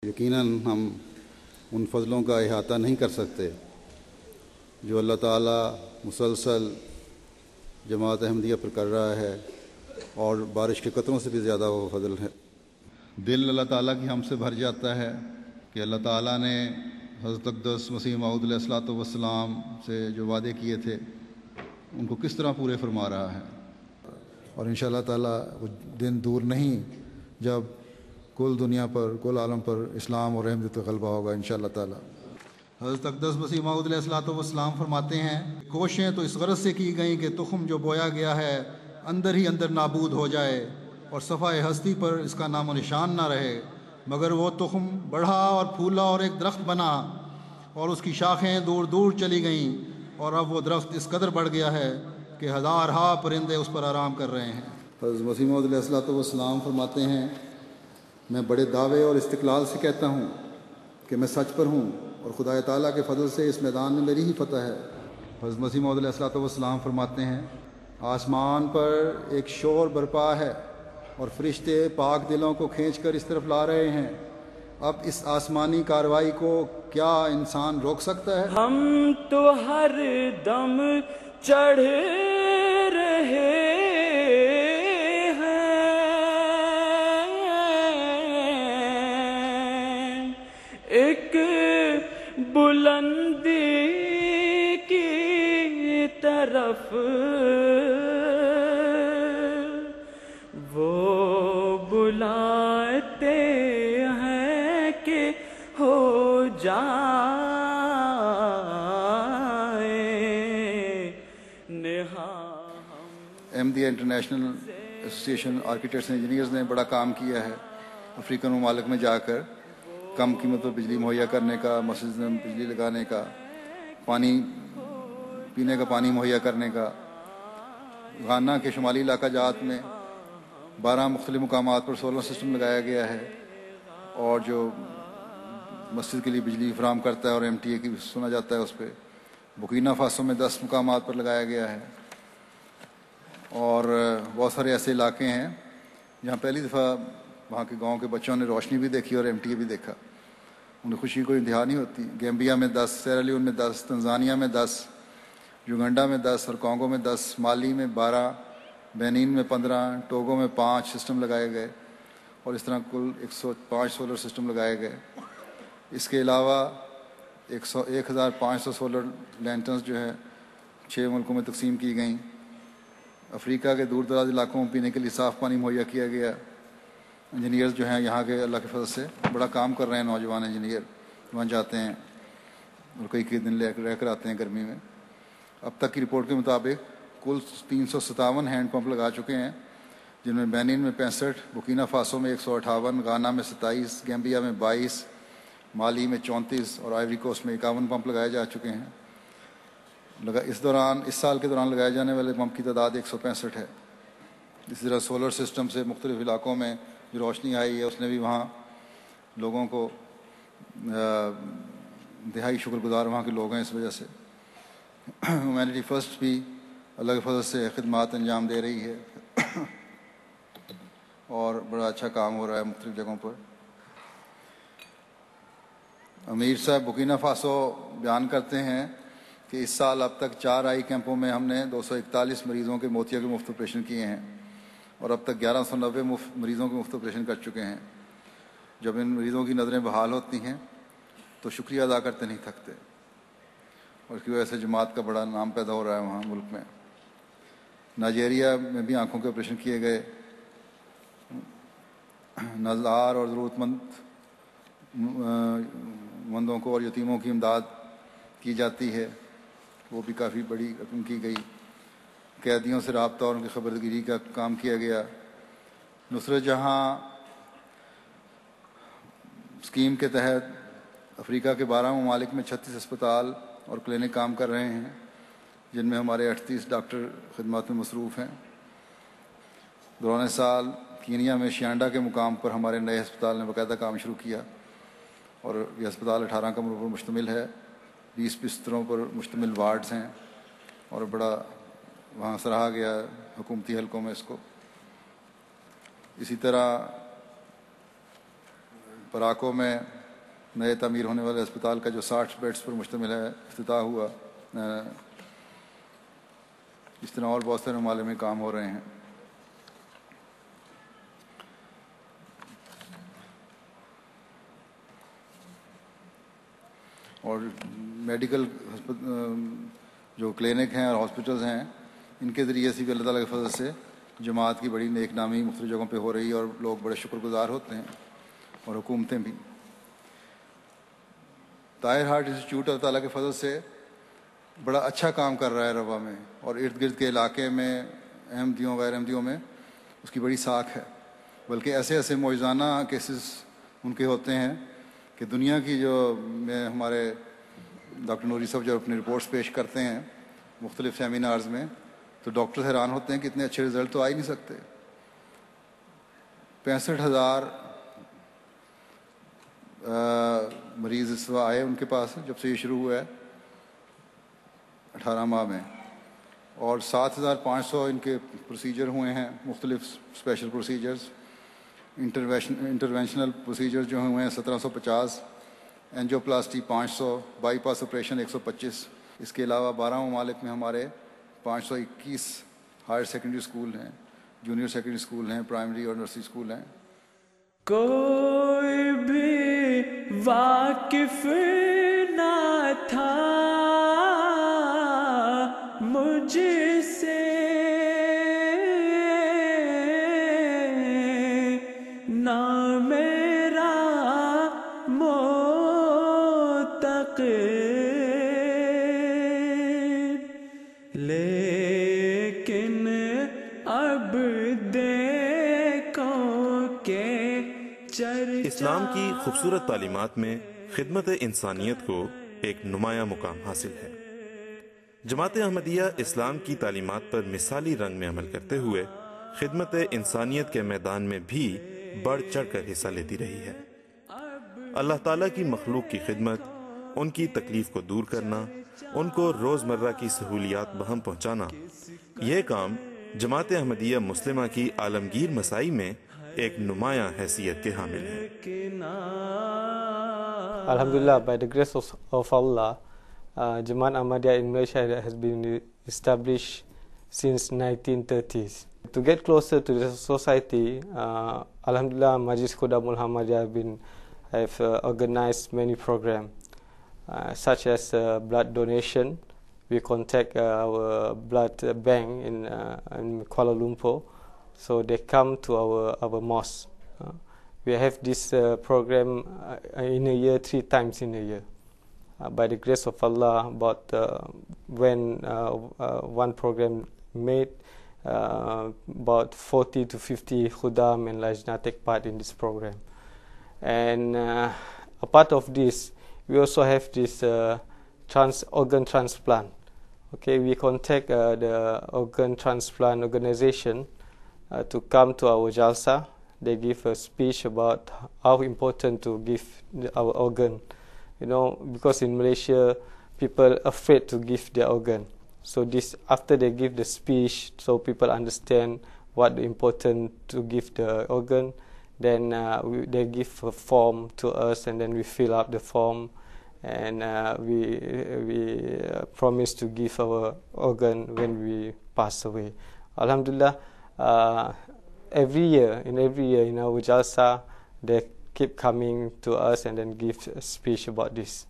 یقیناً ہم ان فضلوں کا احاطہ نہیں کر سکتے جو اللہ تعالیٰ مسلسل جماعت احمدیہ پر کر رہا ہے، اور بارش کے قطروں سے بھی زیادہ وہ فضل ہے۔ دل اللہ تعالیٰ کی ہم سے بھر جاتا ہے کہ اللہ تعالیٰ نے حضرت اقدس مسیح موعود علیہ الصلوۃ والسلام سے جو وعدے کیے تھے ان کو کس طرح پورے فرما رہا ہے، اور ان شاء اللہ تعالیٰ وہ دن دور نہیں جب کل دنیا پر، کل عالم پر اسلام اور احمدیت کا غلبہ ہوگا ان شاء اللہ تعالیٰ۔ حضرت اقدس مسیح موعود علیہ الصلوۃ والسلام فرماتے ہیں، کوششیں تو اس غرض سے کی گئیں کہ تخم جو بویا گیا ہے اندر ہی اندر نابود ہو جائے اور صفحۂ ہستی پر اس کا نام و نشان نہ رہے، مگر وہ تخم بڑھا اور پھولا اور ایک درخت بنا اور اس کی شاخیں دور دور چلی گئیں، اور اب وہ درخت اس قدر بڑھ گیا ہے کہ ہزارہا پرندے اس پر آرام کر رہے ہیں۔ حضرت مسیح موعود علیہ الصلوۃ والسلام فرماتے ہیں، میں بڑے دعوے اور استقلال سے کہتا ہوں کہ میں سچ پر ہوں، اور خدا تعالیٰ کے فضل سے اس میدان میں میری ہی فتح ہے۔ حضرت مسیح موعود علیہ الصلوۃ والسلام فرماتے ہیں، آسمان پر ایک شور برپا ہے اور فرشتے پاک دلوں کو کھینچ کر اس طرف لا رہے ہیں، اب اس آسمانی کارروائی کو کیا انسان روک سکتا ہے؟ ہم تو ہر دم چڑھ رہے ہیں ایک بلندی کی طرف، وہ بلاتے ہیں کہ ہو جائیں نہا۔ احمدیہ انٹرنیشنل ایسوسی ایشن آرکیٹیکٹس اینڈ انجینئرز نے بڑا کام کیا ہے افریقن ممالک میں جا کر، کم قیمت پر بجلی مہیا کرنے کا، مسجد میں بجلی لگانے کا، پانی پینے کا پانی مہیا کرنے کا۔ گھانا کے شمالی علاقہ جات میں 12 مختلف مقامات پر سولر سسٹم لگایا گیا ہے، اور جو مسجد کے لیے بجلی فراہم کرتا ہے اور ایم ٹی اے کی سنا جاتا ہے اس پہ۔ بورکینا فاسو میں 10 مقامات پر لگایا گیا ہے، اور بہت سارے ایسے علاقے ہیں جہاں پہلی دفعہ وہاں کے گاؤں کے بچوں نے روشنی بھی دیکھی اور ایم ٹی اے بھی دیکھا، انہیں خوشی کوئی انتہا نہیں ہوتی۔ گیمبیا میں 10، سیرالیون میں 10، تنزانیہ میں 10، یوگنڈا میں 10 اور کانگو میں 10، مالی میں 12، بینین میں 15، ٹوگو میں 5 سسٹم لگائے گئے، اور اس طرح کل 105 سولر سسٹم لگائے گئے۔ اس کے علاوہ 1500 سولر لینٹرنز جو ہے 6 ملکوں میں تقسیم کی گئیں۔ افریقہ کے دور دراز علاقوں میں پینے کے لیے صاف پانی مہیا کیا گیا۔ انجینئرز جو ہیں یہاں کے اللہ کے فضل سے بڑا کام کر رہے ہیں، نوجوان انجینئر وہاں جاتے ہیں اور کئی دن رہ کر آتے ہیں گرمی میں۔ اب تک کی رپورٹ کے مطابق کل 357 ہینڈ پمپ لگا چکے ہیں، جن میں بینین میں 65، بورکینا فاسو میں 158، گانا میں 27، گیمبیا میں 22، مالی میں 34 اور آئیوری کوسٹ میں 51 پمپ لگائے جا چکے ہیں۔ اس سال کے دوران لگائے جانے والے پمپ کی تعداد 165 ہے۔ اسی طرح سولر سسٹم سے مختلف علاقوں میں جو روشنی آئی ہے اس نے بھی وہاں لوگوں کو انتہائی شکر گزار وہاں کے لوگ ہیں۔ اس وجہ سے ہیومینٹی فرسٹ بھی اللہ کے فضل سے خدمات انجام دے رہی ہے اور بڑا اچھا کام ہو رہا ہے مختلف جگہوں پر۔ امیر صاحب بورکینا فاسو بیان کرتے ہیں کہ اس سال اب تک 4 آئی کیمپوں میں ہم نے 241 مریضوں کے موتیا کے مفت آپریشن کیے ہیں، اور اب تک 1190 مریضوں کے مفت آپریشن کر چکے ہیں۔ جب ان مریضوں کی نظریں بحال ہوتی ہیں تو شکریہ ادا کرتے نہیں تھکتے، اور اس کی وجہ سے جماعت کا بڑا نام پیدا ہو رہا ہے وہاں ملک میں۔ نائجیریا میں بھی آنکھوں کے آپریشن کیے گئے۔ نزار اور ضرورت مندوں کو اور یتیموں کی امداد کی جاتی ہے، وہ بھی کافی بڑی رقم کی گئی۔ قیدیوں سے رابطہ اور ان کی خبردگیری کا کام کیا گیا۔ نصرت جہاں اسکیم کے تحت افریقہ کے 12 ممالک میں 36 اسپتال اور کلینک کام کر رہے ہیں، جن میں ہمارے 38 ڈاکٹر خدمات میں مصروف ہیں۔ دوران سال کینیا میں شیانڈا کے مقام پر ہمارے نئے ہسپتال نے باقاعدہ کام شروع کیا، اور یہ ہسپتال 18 کمروں پر مشتمل ہے، 20 بستروں پر مشتمل وارڈز ہیں، اور بڑا وہاں سراہا گیا حکومتی حلقوں میں اس کو۔ اسی طرح پراکو میں نئے تعمیر ہونے والے اسپتال کا جو 60 بیڈز پر مشتمل ہے افتتاح ہوا. اس طرح اور بہت سارے ممالک میں کام ہو رہے ہیں. اور میڈیکل جو کلینک ہیں اور ہاسپٹلز ہیں ان کے ذریعے سے بھی اللہ تعالیٰ کے فضل سے جماعت کی بڑی نیک نامی مختلف جگہوں پہ ہو رہی ہے اور لوگ بڑے شکر گزار ہوتے ہیں اور حکومتیں بھی. طاہر ہارٹ انسٹیٹیوٹ اللہ تعالیٰ کے فضل سے بڑا اچھا کام کر رہا ہے روا میں اور ارد گرد کے علاقے میں احمدیوں غیر احمدیوں میں اس کی بڑی ساکھ ہے. بلکہ ایسے ایسے معجزانہ کیسز ان کے ہوتے ہیں کہ دنیا کی جو میں ہمارے ڈاکٹر نوری صاحب جو اپنی رپورٹس پیش کرتے ہیں مختلف سیمینارز میں تو ڈاکٹر حیران ہوتے ہیں کہ اتنے اچھے رزلٹ تو آ ہی نہیں سکتے. 65,000 مریض اس وقت آئے ان کے پاس جب سے یہ شروع ہوا ہے 18 ماہ میں, اور 7,500 ان کے پروسیجر ہوئے ہیں, مختلف اسپیشل پروسیجرز. انٹرونشنل پروسیجر جو ہوئے ہیں 1750, اینجیوپلاسٹی 500, بائی پاس آپریشن 125. اس کے علاوہ 12 ممالک میں ہمارے 521 ہائر سیکنڈری اسکول ہیں, جونیئر سیکنڈری اسکول ہیں, پرائمری اور نرسری اسکول ہیں. کوئی بھی واقف نہ تھا مجھ سے, نہ میرا معتقد, لیکن اب دیکھو کہ اسلام کی خوبصورت تعلیمات میں خدمت انسانیت کو ایک نمایاں مقام حاصل ہے. جماعت احمدیہ اسلام کی تعلیمات پر مثالی رنگ میں عمل کرتے ہوئے خدمت انسانیت کے میدان میں بھی بڑھ چڑھ کر حصہ لیتی رہی ہے. اللہ تعالیٰ کی مخلوق کی خدمت, ان کی تکلیف کو دور کرنا, ان کو روزمرہ کی سہولیات بہم پہنچانا, یہ کام جماعت احمدیہ مسلمہ کی عالمگیر مساعی میں ایک نمایاں حیثیت کے حامل ہیں. Alhamdulillah, by the grace of Allah, Jamaat Ahmadiyya in Malaysia has been established since 1930s. To get closer to the society, Alhamdulillah, Majlis Khudamul Ahmadiyya have organized many programs, such as blood donation. We contact our blood bank in Kuala Lumpur, so they come to our mosque. We have this program in a year, 3 times in a year. By the grace of Allah, when one program made, about 40 to 50 Khudam and Lajna take part in this program. And a part of this, we also have this organ transplant. Okay, we contact the organ transplant organization to come to our Jalsa. They give a speech about how important to give our organ. You know, because in Malaysia, people are afraid to give their organ. So after they give the speech, so people understand what important to give the organ, then they give a form to us, and then we fill up the form, and we promise to give our organ when we pass away. Alhamdulillah, every year in our Jalsa, they keep coming to us and then give a speech about this.